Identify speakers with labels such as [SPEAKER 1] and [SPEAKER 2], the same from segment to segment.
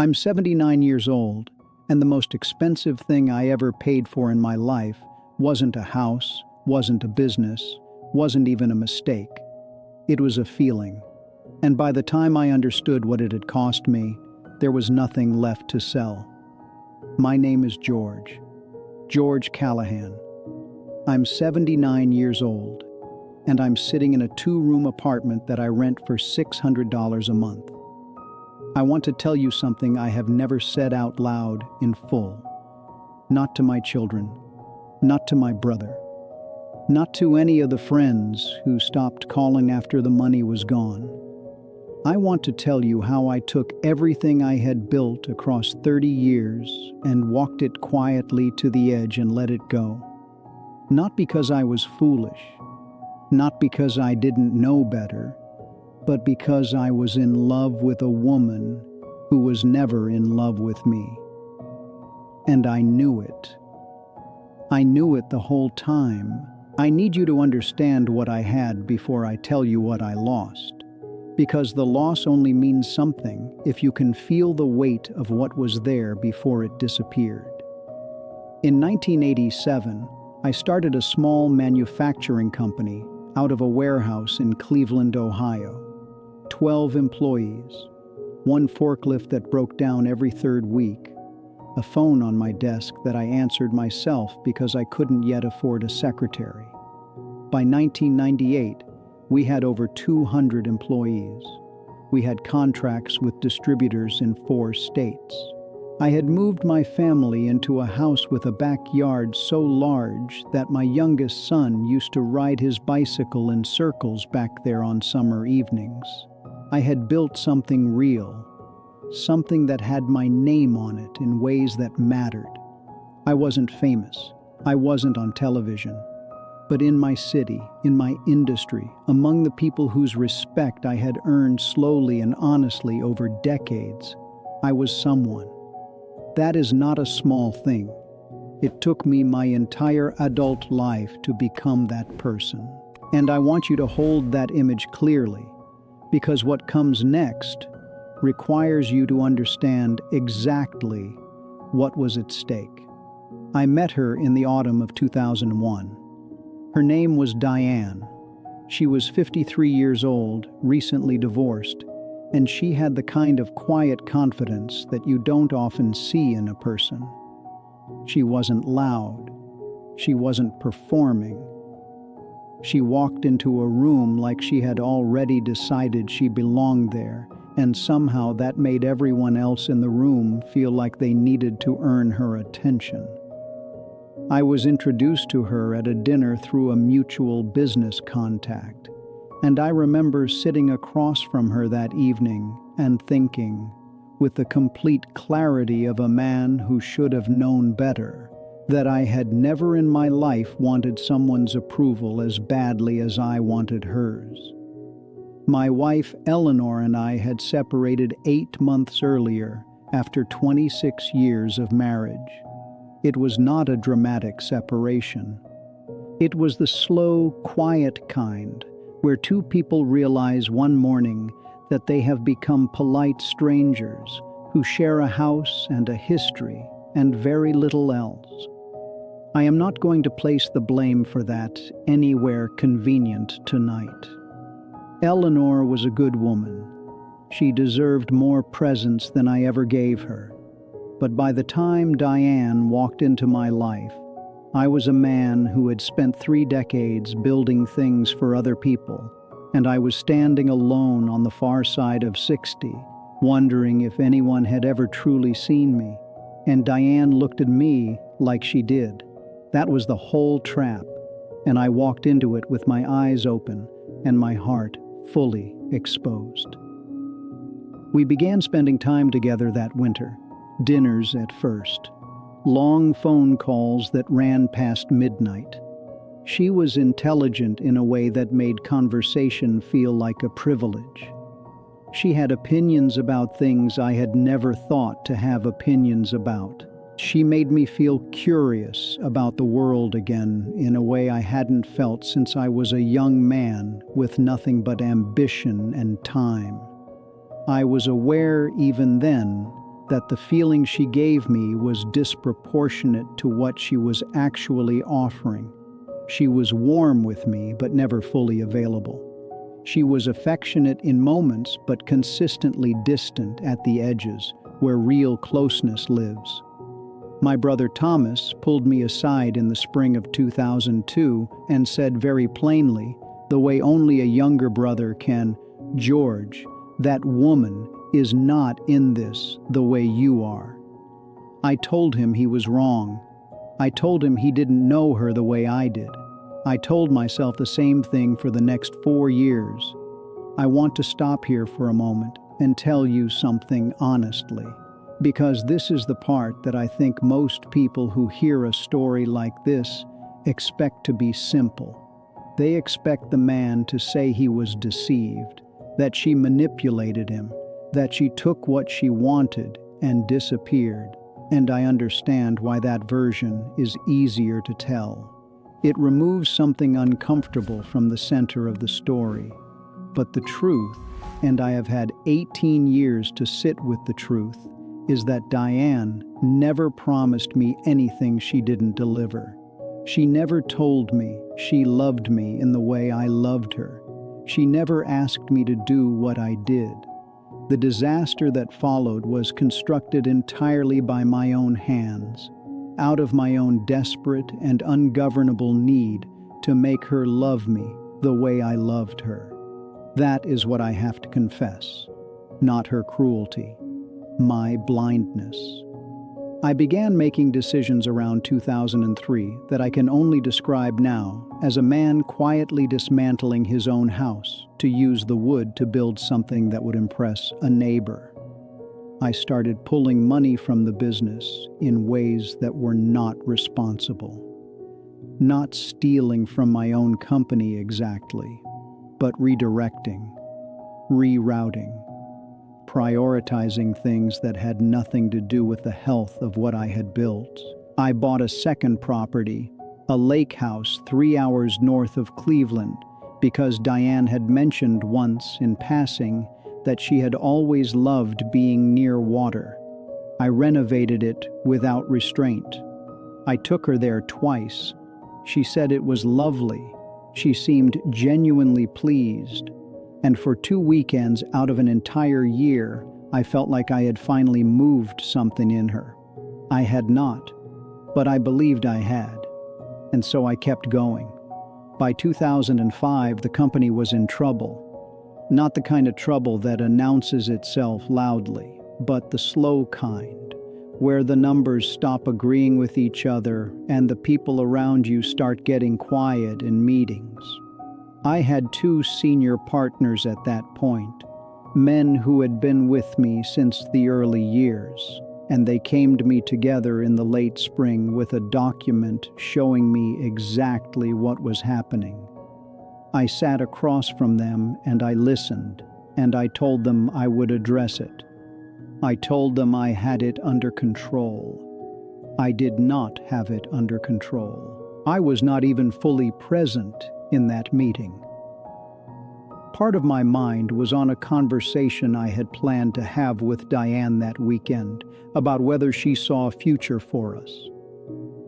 [SPEAKER 1] I'm 79 years old, and the most expensive thing I ever paid for in my life wasn't a house, wasn't a business, wasn't even a mistake. It was a feeling. And by the time I understood what it had cost me, there was nothing left to sell. My name is George Callahan. I'm 79 years old, and I'm sitting in a 2-room apartment that I rent for $600 a month. I want to tell you something I have never said out loud in full. Not to my children, not to my brother, not to any of the friends who stopped calling after the money was gone. I want to tell you how I took everything I had built across 30 years and walked it quietly to the edge and let it go. Not because I was foolish, not because I didn't know better, but because I was in love with a woman who was never in love with me. And I knew it. I knew it the whole time. I need you to understand what I had before I tell you what I lost. Because the loss only means something if you can feel the weight of what was there before it disappeared. In 1987, I started a small manufacturing company out of a warehouse in Cleveland, Ohio. 12 employees, 1 forklift that broke down every 3rd week, a phone on my desk that I answered myself because I couldn't yet afford a secretary. By 1998, we had over 200 employees. We had contracts with distributors in 4 states. I had moved my family into a house with a backyard so large that my youngest son used to ride his bicycle in circles back there on summer evenings. I had built something real, something that had my name on it in ways that mattered. I wasn't famous. I wasn't on television. But in my city, in my industry, among the people whose respect I had earned slowly and honestly over decades, I was someone. That is not a small thing. It took me my entire adult life to become that person. And I want you to hold that image clearly, because what comes next requires you to understand exactly what was at stake. I met her in the autumn of 2001. Her name was Diane. She was 53 years old, recently divorced, and she had the kind of quiet confidence that you don't often see in a person. She wasn't loud. She wasn't performing. She walked into a room like she had already decided she belonged there, and somehow that made everyone else in the room feel like they needed to earn her attention. I was introduced to her at a dinner through a mutual business contact, and I remember sitting across from her that evening and thinking, with the complete clarity of a man who should have known better, that I had never in my life wanted someone's approval as badly as I wanted hers. My wife Eleanor and I had separated 8 months earlier after 26 years of marriage. It was not a dramatic separation. It was the slow, quiet kind, where 2 people realize one morning that they have become polite strangers who share a house and a history and very little else. I am not going to place the blame for that anywhere convenient tonight. Eleanor was a good woman. She deserved more presence than I ever gave her. But by the time Diane walked into my life, I was a man who had spent 3 decades building things for other people, and I was standing alone on the far side of 60, wondering if anyone had ever truly seen me. And Diane looked at me like she did. That was the whole trap, and I walked into it with my eyes open and my heart fully exposed. We began spending time together that winter. Dinners at first, long phone calls that ran past midnight. She was intelligent in a way that made conversation feel like a privilege. She had opinions about things I had never thought to have opinions about. She made me feel curious about the world again in a way I hadn't felt since I was a young man with nothing but ambition and time. I was aware even then that the feeling she gave me was disproportionate to what she was actually offering. She was warm with me, but never fully available. She was affectionate in moments, but consistently distant at the edges, where real closeness lives. My brother Thomas pulled me aside in the spring of 2002 and said very plainly, the way only a younger brother can, "George, that woman is not in this the way you are." I told him he was wrong. I told him he didn't know her the way I did. I told myself the same thing for the next 4 years. I want to stop here for a moment and tell you something honestly, because this is the part that I think most people who hear a story like this expect to be simple. They expect the man to say he was deceived, that she manipulated him, that she took what she wanted and disappeared. And I understand why that version is easier to tell. It removes something uncomfortable from the center of the story. But the truth, and I have had 18 years to sit with the truth, is that Diane never promised me anything she didn't deliver. She never told me she loved me in the way I loved her. She never asked me to do what I did. The disaster that followed was constructed entirely by my own hands, out of my own desperate and ungovernable need to make her love me the way I loved her. That is what I have to confess, not her cruelty, my blindness. I began making decisions around 2003 that I can only describe now as a man quietly dismantling his own house to use the wood to build something that would impress a neighbor. I started pulling money from the business in ways that were not responsible. Not stealing from my own company exactly, but redirecting, rerouting, prioritizing things that had nothing to do with the health of what I had built. I bought a second property, a lake house 3 hours north of Cleveland, because Diane had mentioned once in passing that she had always loved being near water. I renovated it without restraint. I took her there twice. She said it was lovely. She seemed genuinely pleased. And for 2 weekends out of an entire year, I felt like I had finally moved something in her. I had not, but I believed I had. And so I kept going. By 2005, the company was in trouble. Not the kind of trouble that announces itself loudly, but the slow kind, where the numbers stop agreeing with each other and the people around you start getting quiet in meetings. I had 2 senior partners at that point, men who had been with me since the early years, and they came to me together in the late spring with a document showing me exactly what was happening. I sat across from them and I listened, and I told them I would address it. I told them I had it under control. I did not have it under control. I was not even fully present in that meeting. Part of my mind was on a conversation I had planned to have with Diane that weekend about whether she saw a future for us.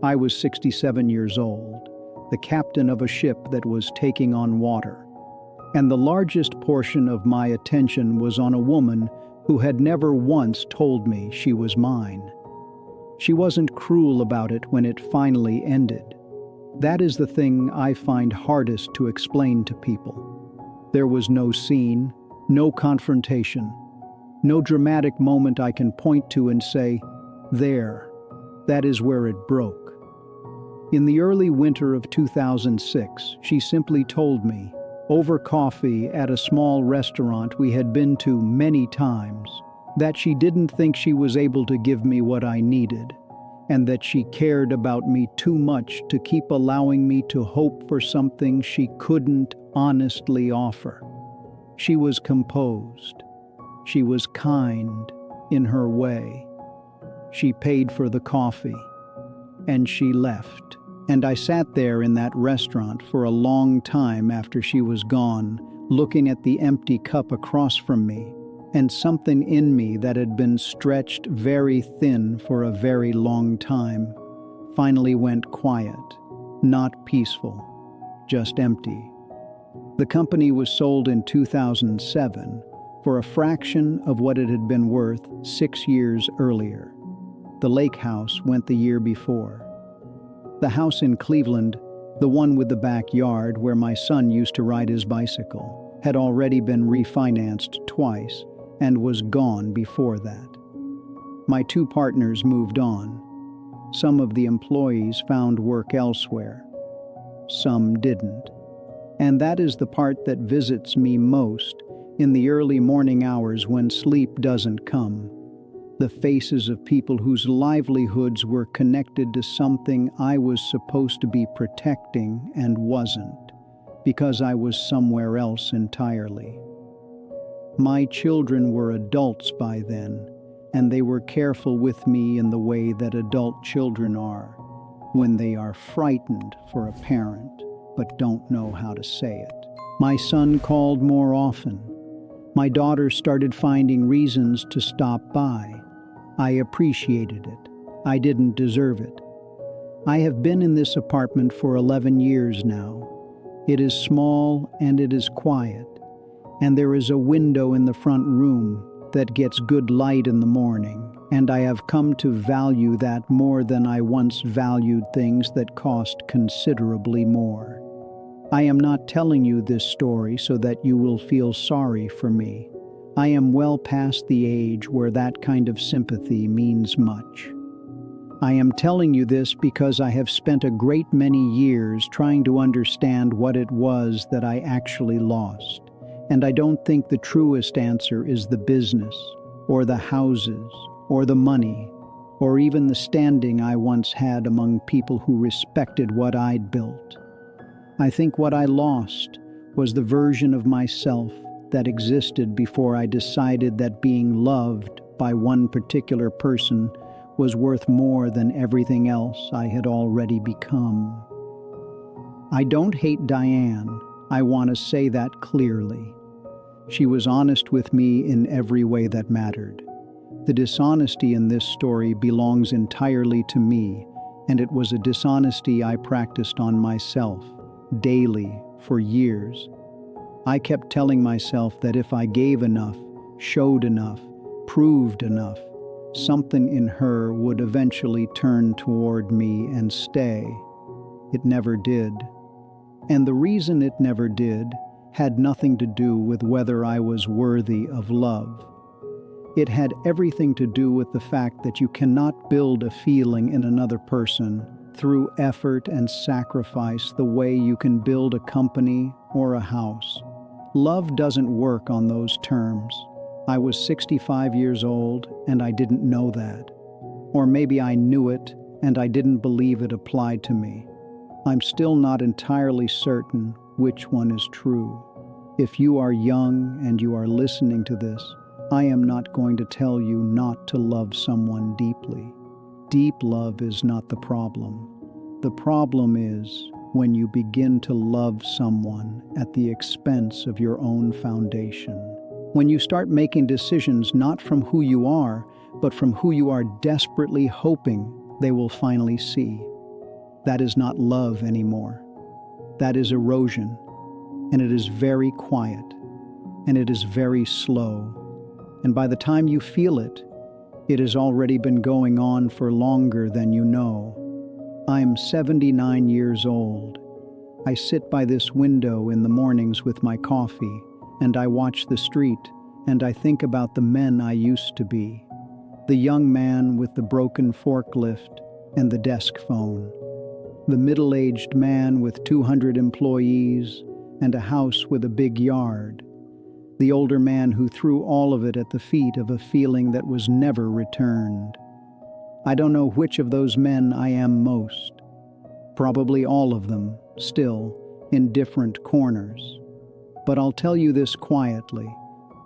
[SPEAKER 1] I was 67 years old, the captain of a ship that was taking on water, and the largest portion of my attention was on a woman who had never once told me she was mine. She wasn't cruel about it when it finally ended. That is the thing I find hardest to explain to people. There was no scene, no confrontation, no dramatic moment I can point to and say, "There, that is where it broke." In the early winter of 2006, she simply told me, over coffee at a small restaurant we had been to many times, that she didn't think she was able to give me what I needed, and that she cared about me too much to keep allowing me to hope for something she couldn't honestly offer. She was composed. She was kind in her way. She paid for the coffee, and she left. And I sat there in that restaurant for a long time after she was gone, looking at the empty cup across from me and something in me that had been stretched very thin for a very long time finally went quiet, not peaceful, just empty. The company was sold in 2007 for a fraction of what it had been worth 6 years earlier. The lake house went the year before. The house in Cleveland, the one with the backyard where my son used to ride his bicycle, had already been refinanced twice and was gone before that. My 2 partners moved on. Some of the employees found work elsewhere. Some didn't. And that is the part that visits me most in the early morning hours when sleep doesn't come. The faces of people whose livelihoods were connected to something I was supposed to be protecting and wasn't, because I was somewhere else entirely. My children were adults by then, and they were careful with me in the way that adult children are, when they are frightened for a parent but don't know how to say it. My son called more often. My daughter started finding reasons to stop by. I appreciated it. I didn't deserve it. I have been in this apartment for 11 years now. It is small and it is quiet, and there is a window in the front room that gets good light in the morning, and I have come to value that more than I once valued things that cost considerably more. I am not telling you this story so that you will feel sorry for me. I am well past the age where that kind of sympathy means much. I am telling you this because I have spent a great many years trying to understand what it was that I actually lost. And I don't think the truest answer is the business, or the houses, or the money, or even the standing I once had among people who respected what I'd built. I think what I lost was the version of myself that existed before I decided that being loved by one particular person was worth more than everything else I had already become. I don't hate Diane. I want to say that clearly. She was honest with me in every way that mattered. The dishonesty in this story belongs entirely to me, and it was a dishonesty I practiced on myself, daily, for years. I kept telling myself that if I gave enough, showed enough, proved enough, something in her would eventually turn toward me and stay. It never did. And the reason it never did had nothing to do with whether I was worthy of love. It had everything to do with the fact that you cannot build a feeling in another person through effort and sacrifice the way you can build a company or a house. Love doesn't work on those terms. I was 65 years old and I didn't know that. Or maybe I knew it and I didn't believe it applied to me. I'm still not entirely certain which one is true. If you are young and you are listening to this, I am not going to tell you not to love someone deeply. Deep love is not the problem. The problem is when you begin to love someone at the expense of your own foundation. When you start making decisions not from who you are, but from who you are desperately hoping they will finally see. That is not love anymore. That is erosion, and it is very quiet, and it is very slow. And by the time you feel it, it has already been going on for longer than you know. I am 79 years old. I sit by this window in the mornings with my coffee, and I watch the street, and I think about the men I used to be. The young man with the broken forklift and the desk phone. The middle-aged man with 200 employees and a house with a big yard. The older man who threw all of it at the feet of a feeling that was never returned. I don't know which of those men I am most. Probably all of them, still, in different corners. But I'll tell you this quietly,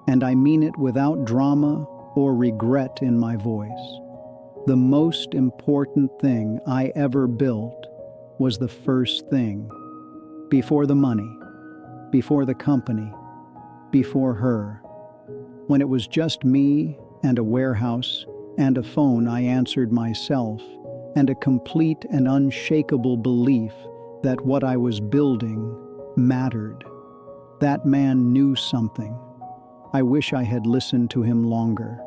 [SPEAKER 1] and I mean it without drama or regret in my voice. The most important thing I ever built was the first thing. Before the money, before the company, before her. When it was just me and a warehouse and a phone I answered myself, and a complete and unshakable belief that what I was building mattered. That man knew something. I wish I had listened to him longer.